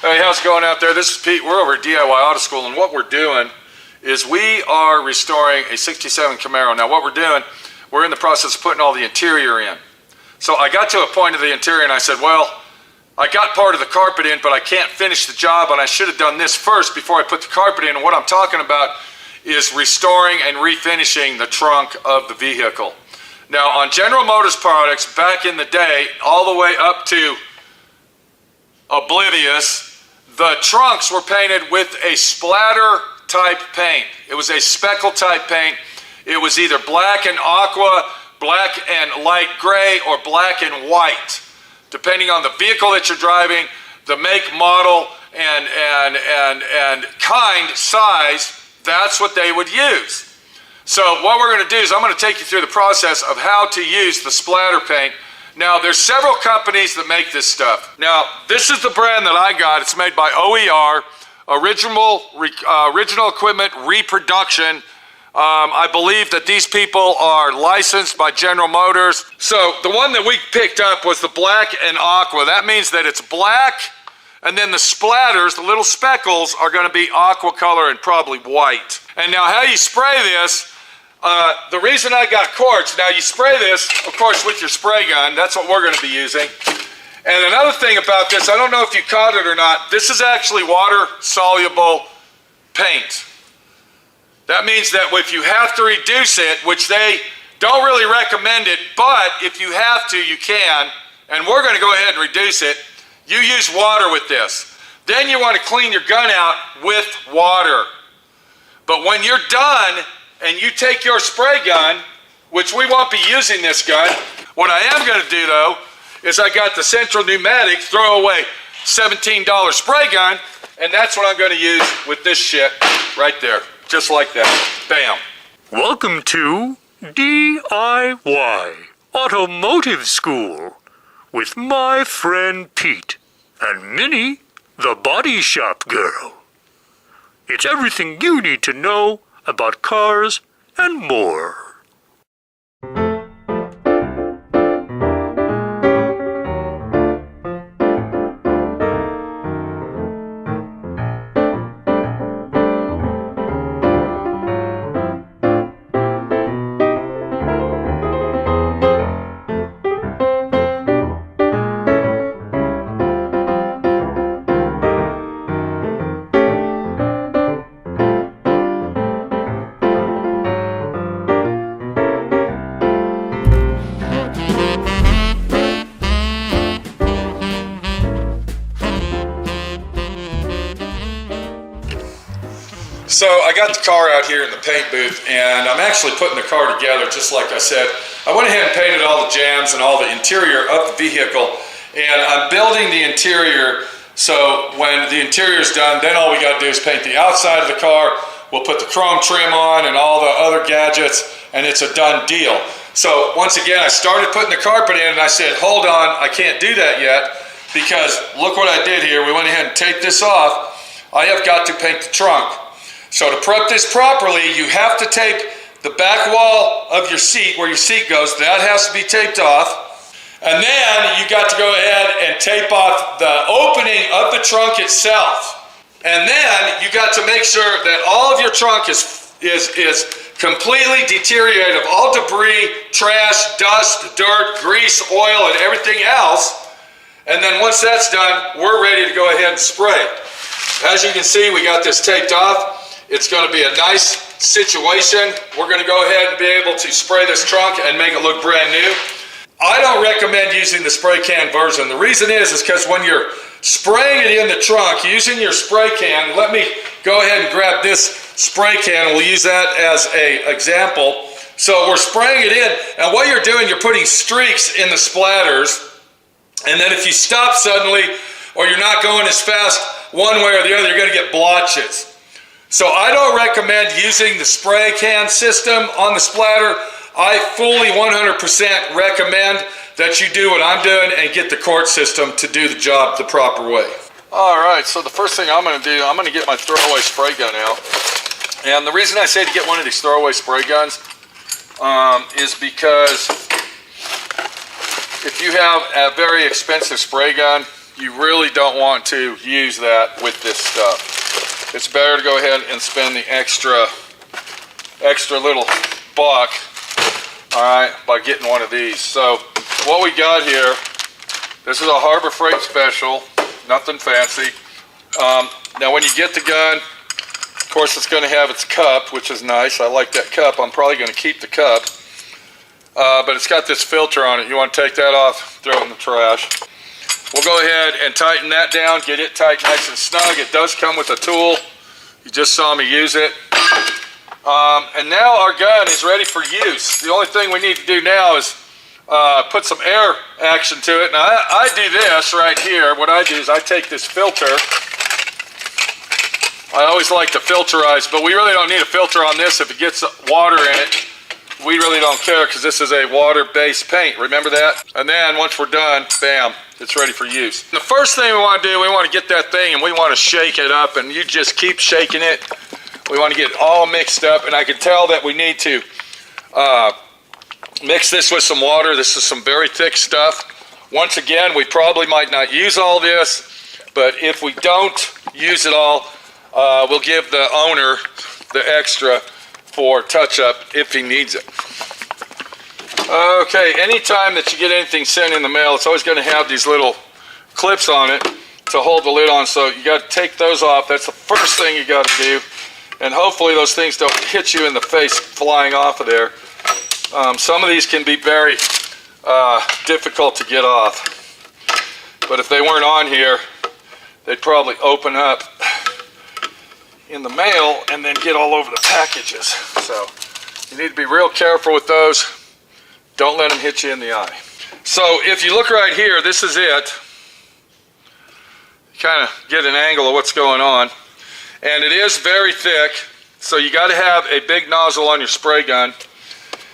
Hey, how's it going out there? This is Pete. We're over at D.I.Y. Auto School, and what we're doing is we are restoring a 67 Camaro. Now what we're doing, we're in the process of putting all the interior in. So I got to a point of the interior and I said, well, I got part of the carpet in, but I can't finish the job, and I should have done this first before I put the carpet in. And what I'm talking about is restoring and refinishing the trunk of the vehicle. Now on General Motors products back in the day, all the way up to Oblivious, the trunks were painted with a splatter type paint. It was a speckle type paint. It was either black and aqua, black and light gray, or black and white, depending on the vehicle that you're driving, the make, model, and kind, size. That's what they would use. So what we're going to do is I'm going to take you through the process of how to use the splatter paint. Now, there's several companies that make this stuff. Now, this is the brand that I got. It's made by o.e.r, original equipment reproduction. I believe that these people are licensed by General Motors. So the one that we picked up was the black and aqua. That means that it's black, and then the splatters, the little speckles, are going to be aqua color and probably white. And now how you spray this, the reason I got quartz, now you spray this, of course, with your spray gun. That's what we're going to be using. And another thing about this, I don't know if you caught it or not, this is actually water-soluble paint. That means that if you have to reduce it, which they don't really recommend it, but if you have to, you can, and we're going to go ahead and reduce it, you use water with this. Then you want to clean your gun out with water. But when you're done, and you take your spray gun, which we won't be using this gun, what I am going to do though, is I got the Central Pneumatic throwaway $17 spray gun, and that's what I'm going to use with this shit right there. Just like that. Bam. Welcome to D.I.Y. Automotive School with my friend Pete and Minnie, the body shop girl. It's everything you need to know about cars and more. So I got the car out here in the paint booth, and I'm actually putting the car together just like I said. I went ahead and painted all the jambs and all the interior of the vehicle, and I'm building the interior, so when the interior is done, then all we got to do is paint the outside of the car. We'll put the chrome trim on and all the other gadgets, and it's a done deal. So once again, I started putting the carpet in, and I said, hold on, I can't do that yet, because look what I did here. We went ahead and taped this off. I have got to paint the trunk. So to prep this properly, you have to tape the back wall of your seat, where your seat goes. That has to be taped off. And then you got to go ahead and tape off the opening of the trunk itself. And then you got to make sure that all of your trunk is completely deteriorated of all debris, trash, dust, dirt, grease, oil, and everything else. And then once that's done, we're ready to go ahead and spray. As you can see, we got this taped off. It's going to be a nice situation. We're going to go ahead and be able to spray this trunk and make it look brand new. I don't recommend using the spray can version. The reason is because when you're spraying it in the trunk, using your spray can, let me go ahead and grab this spray can. We'll use that as an example. So we're spraying it in, and what you're doing, you're putting streaks in the splatters, and then if you stop suddenly, or you're not going as fast one way or the other, you're going to get blotches. So I don't recommend using the spray can system on the splatter. I fully 100% recommend that you do what I'm doing and get the quartz system to do the job the proper way. All right, so the first thing I'm going to do, I'm going to get my throwaway spray gun out. And the reason I say to get one of these throwaway spray guns is because if you have a very expensive spray gun, you really don't want to use that with this stuff. It's better to go ahead and spend the extra little buck, all right, by getting one of these. So what we got here, this is a Harbor Freight special, nothing fancy. Now when you get the gun, of course it's going to have its cup, which is nice. I like that cup. I'm probably going to keep the cup. But it's got this filter on it. You want to take that off, throw it in the trash. We'll go ahead and tighten that down, get it tight, nice and snug. It does come with a tool. You just saw me use it. And now our gun is ready for use. The only thing we need to do now is put some air action to it. Now I do this right here. What I do is I take this filter. I always like to filterize, but we really don't need a filter on this. If it gets water in it, we really don't care because this is a water-based paint. Remember that? And then once we're done, bam, it's ready for use. The first thing we want to do, we want to get that thing and we want to shake it up, and you just keep shaking it. We want to get it all mixed up, and I can tell that we need to mix this with some water. This is some very thick stuff. Once again, we probably might not use all this, but if we don't use it all, we'll give the owner the extra for touch-up if he needs it. Okay, anytime that you get anything sent in the mail, it's always going to have these little clips on it to hold the lid on, so you got to take those off. That's the first thing you got to do, and hopefully those things don't hit you in the face flying off of there. Some of these can be very difficult to get off, but if they weren't on here, they'd probably open up in the mail and then get all over the packages. So you need to be real careful with those. Don't let them hit you in the eye. So if you look right here, this is it. Kind of get an angle of what's going on. And it is very thick, so you got to have a big nozzle on your spray gun.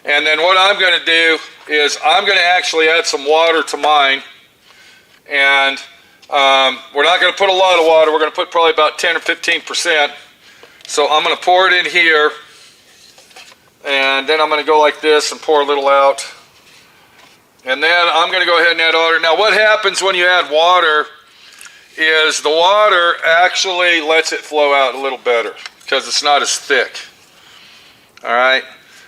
And then what I'm going to do is I'm going to actually add some water to mine. And we're not going to put a lot of water. We're going to put probably about 10 or 15%. So I'm going to pour it in here, and then I'm going to go like this and pour a little out. And then I'm going to go ahead and add water. Now what happens when you add water is the water actually lets it flow out a little better because it's not as thick. All right.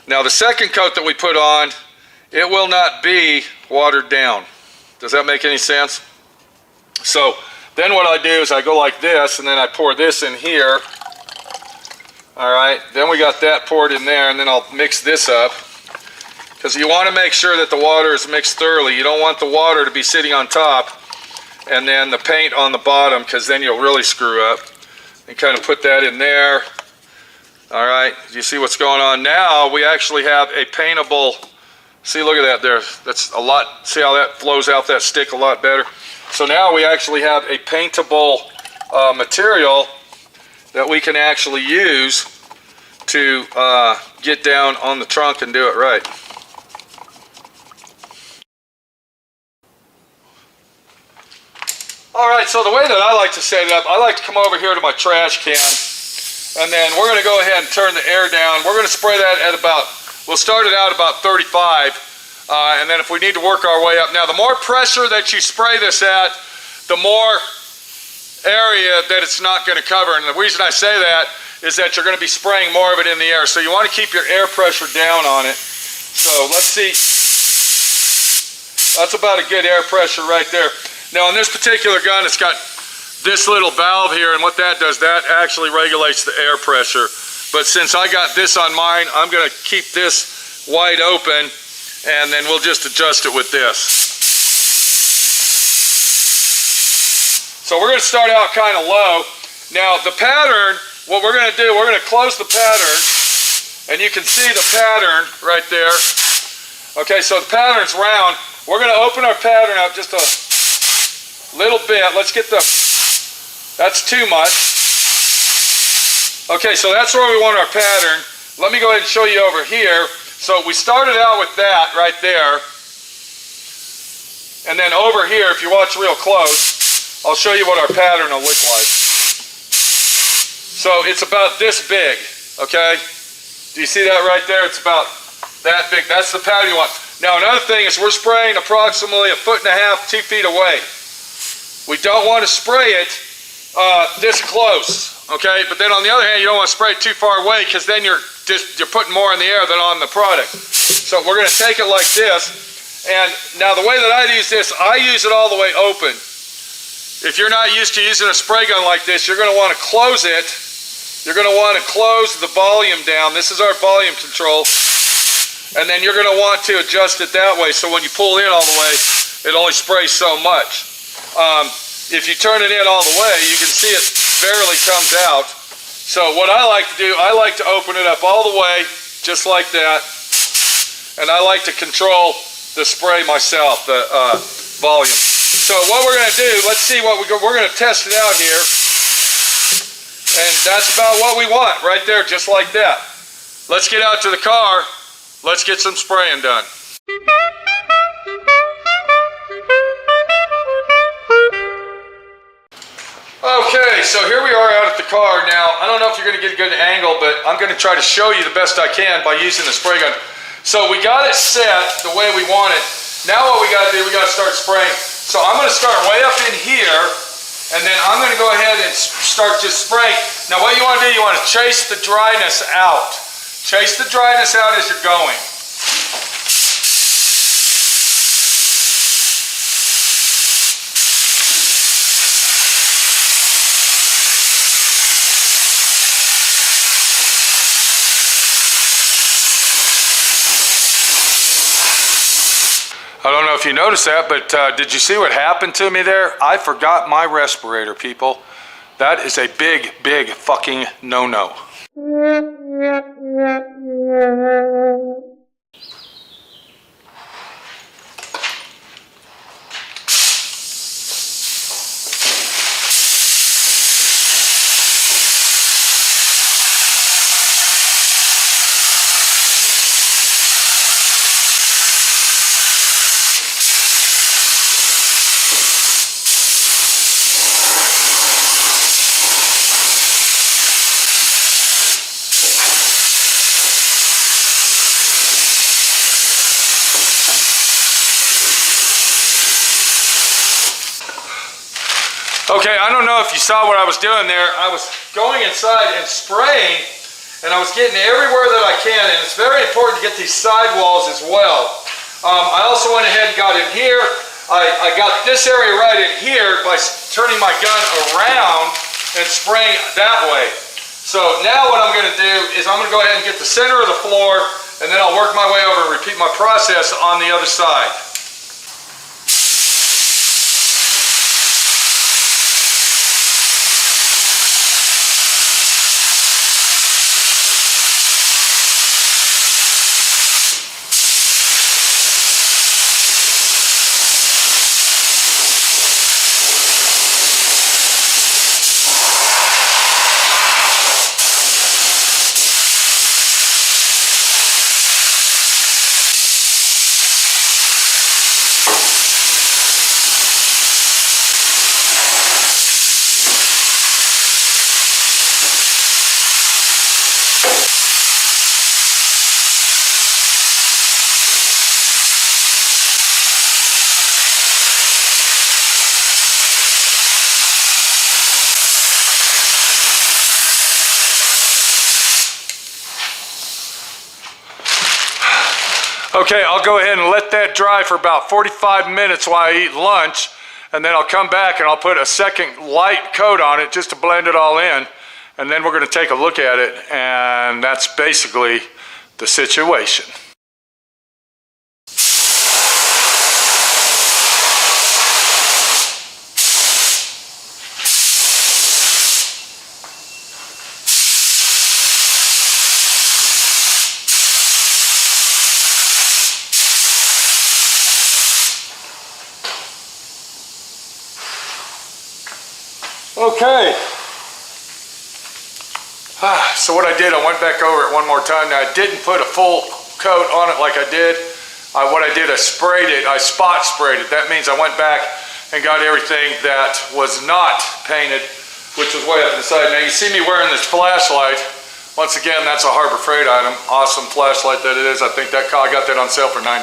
Now the second coat that we put on, it will not be watered down. Does that make any sense? So then what I do is I go like this, and then I pour this in here. All right, then we got that poured in there, and then I'll mix this up because you want to make sure that the water is mixed thoroughly. You don't want the water to be sitting on top and then the paint on the bottom, because then you'll really screw up. And kind of put that in there. All right, do you see what's going on? Now we actually have a paintable, see, look at that there. That's a lot, see how that flows out that stick a lot better? So now we actually have a paintable material that we can actually use to get down on the trunk and do it right. All right, so the way that I like to set it up, I like to come over here to my trash can, and then we're going to go ahead and turn the air down. We're going to spray that at about, we'll start it out about 35, and then if we need to work our way up. Now, the more pressure that you spray this at, the more area that it's not going to cover. And the reason I say that is that you're going to be spraying more of it in the air. So you want to keep your air pressure down on it. So let's see. That's about a good air pressure right there. Now on this particular gun, it's got this little valve here, and what that does, that actually regulates the air pressure. But since I got this on mine, I'm going to keep this wide open, and then we'll just adjust it with this. So we're going to start out kind of low. Now the pattern, what we're going to do, we're going to close the pattern, and you can see the pattern right there. Okay, so the pattern's round. We're going to open our pattern up just a little bit. Let's get the, that's too much. Okay, so that's where we want our pattern. Let me go ahead and show you over here. So we started out with that right there. And then over here, if you watch real close, I'll show you what our pattern will look like. So it's about this big, okay? Do you see that right there? It's about that big. That's the pattern you want. Now another thing is we're spraying approximately 1.5 feet, 2 feet away. we don't want to spray it this close, okay? But then on the other hand, you don't want to spray it too far away because then you're putting more in the air than on the product. So we're going to take it like this. And now the way that I use this, I use it all the way open. If you're not used to using a spray gun like this, you're going to want to close it. You're going to want to close the volume down. This is our volume control. And then you're going to want to adjust it that way, so when you pull in all the way, it only sprays so much. If you turn it in all the way, you can see it barely comes out. So what I like to do, I like to open it up all the way, just like that. And I like to control the spray myself, the volume. So what we're going to do, let's see what we're going to test it out here. And that's about what we want, right there, just like that. Let's get out to the car. Let's get some spraying done. Okay, so here we are out at the car. Now, I don't know if you're going to get a good angle, but I'm going to try to show you the best I can by using the spray gun. So we got it set the way we want it. Now what we got to do, we got to start spraying. So I'm going to start way up in here, and then I'm going to go ahead and start just spraying. Now what you want to do, you want to chase the dryness out. Chase the dryness out as you're going. I don't know if you noticed that, but did you see what happened to me there? I forgot my respirator, people. That is a big, big fucking no-no. Okay, I don't know if you saw what I was doing there. I was going inside and spraying, and I was getting everywhere that I can, and it's very important to get these side walls as well. I also went ahead and got in here. I got this area right in here by turning my gun around and spraying that way. So now what I'm going to do is I'm going to go ahead and get the center of the floor, and then I'll work my way over and repeat my process on the other side. Okay, I'll go ahead and let that dry for about 45 minutes while I eat lunch, and then I'll come back and I'll put a second light coat on it just to blend it all in, and then we're going to take a look at it, and that's basically the situation. Okay, so what I did, I went back over it one more time. Now I didn't put a full coat on it like I did. What I did, I sprayed it, I spot sprayed it. That means I went back and got everything that was not painted, which was way up in the side. Now you see me wearing this flashlight. Once again, that's a Harbor Freight item. Awesome flashlight that it is. I think that I got that on sale for $9.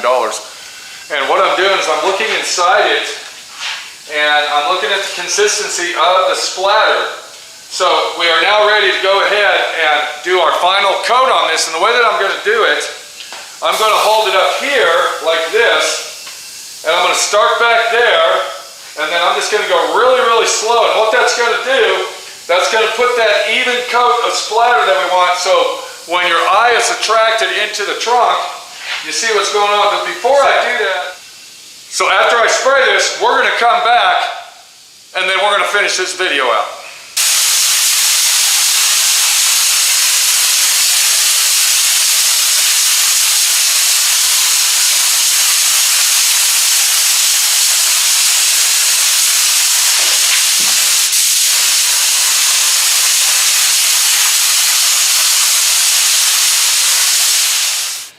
And what I'm doing is I'm looking inside it, and I'm looking at the consistency of the splatter. So we are now ready to go ahead and do our final coat on this, and the way that I'm going to do it, I'm going to hold it up here like this, and I'm going to start back there, and then I'm just going to go really, really slow. And what that's going to do, that's going to put that even coat of splatter that we want, so when your eye is attracted into the trunk, you see what's going on. But before I do that, so after I spray this, we're going to come back, and then we're going to finish this video out.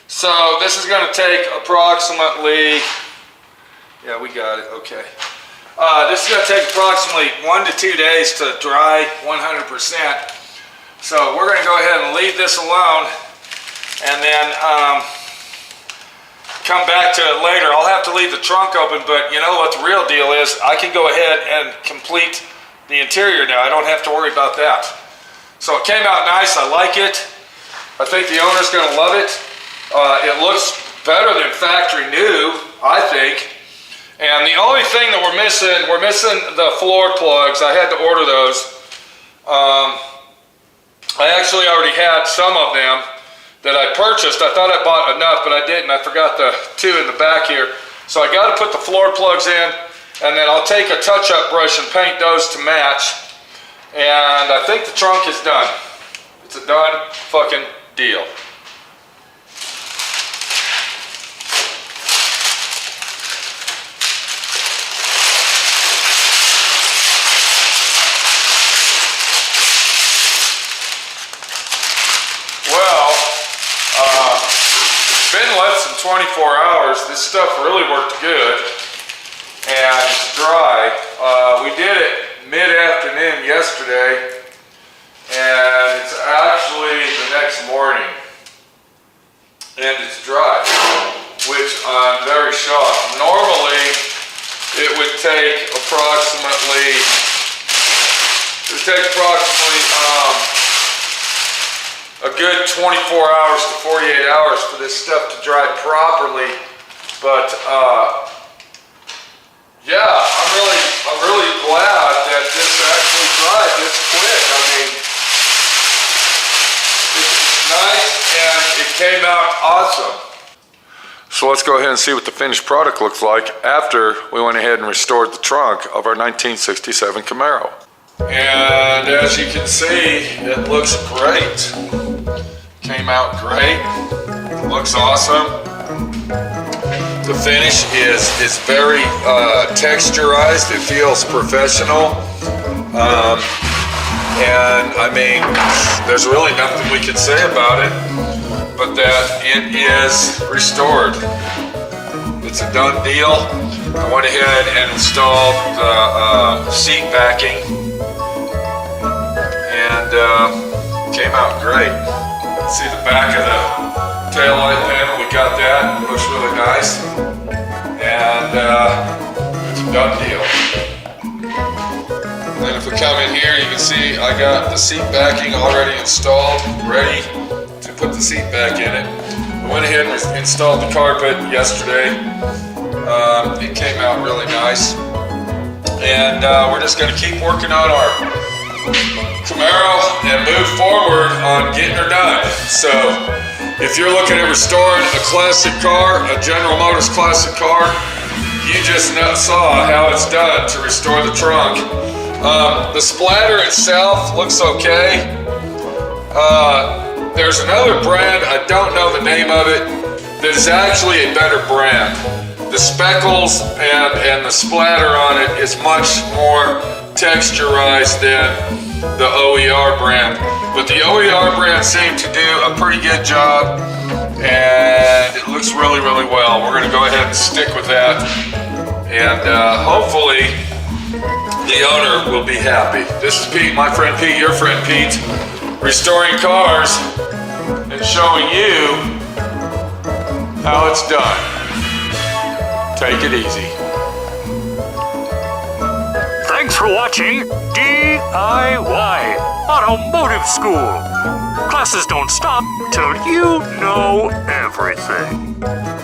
So this is going to take approximately, yeah, we got it, okay. This is going to take approximately 1 to 2 days to dry 100%. So we're going to go ahead and leave this alone, and then come back to it later. I'll have to leave the trunk open, but you know what the real deal is? I can go ahead and complete the interior now. I don't have to worry about that. So it came out nice. I like it. I think the owner's going to love it. It looks better than factory new, I think. And the only thing that we're missing the floor plugs. I had to order those. I actually already had some of them that I purchased. I thought I bought enough, but I didn't. I forgot the 2 in the back here. So I got to put the floor plugs in, and then I'll take a touch-up brush and paint those to match. And I think the trunk is done. It's a done fucking deal. Been less than 24 hours. This stuff really worked good, and it's dry. We did it mid-afternoon yesterday, and it's actually the next morning, and it's dry, which I'm very shocked. Normally it would take approximately a good 24 hours to 48 hours for this stuff to dry properly, but yeah, I'm really glad that this actually dried this quick. I mean, it's nice and it came out awesome. So let's go ahead and see what the finished product looks like after we went ahead and restored the trunk of our 1967 Camaro. And as you can see, it looks great. Came out great. Looks awesome. The finish is very texturized. It feels professional. And I mean, there's really nothing we can say about it, but that it is restored. It's a done deal. I went ahead and installed the seat backing, and came out great. See the back of the taillight panel, we got that. It looks really nice, and it's a done deal. And then if we come in here, you can see I got the seat backing already installed, ready to put the seat back in it. I went ahead and installed the carpet yesterday. It came out really nice, and we're just going to keep working on our Camaro and move forward on getting her done. So if you're looking at restoring a classic car, a General Motors classic car, you just saw how it's done to restore the trunk. The splatter itself looks okay. There's another brand, I don't know the name of it, that is actually a better brand. The speckles and the splatter on it is much more texturized than the o.e.r. brand. But the o.e.r. brand seemed to do a pretty good job, and it looks really, really well. We're going to go ahead and stick with that, and hopefully the owner will be happy. This is Pete, my friend Pete, your friend Pete, restoring cars and showing you how it's done. Take it easy. for watching D.I.Y. Automotive School. Classes don't stop till you know everything.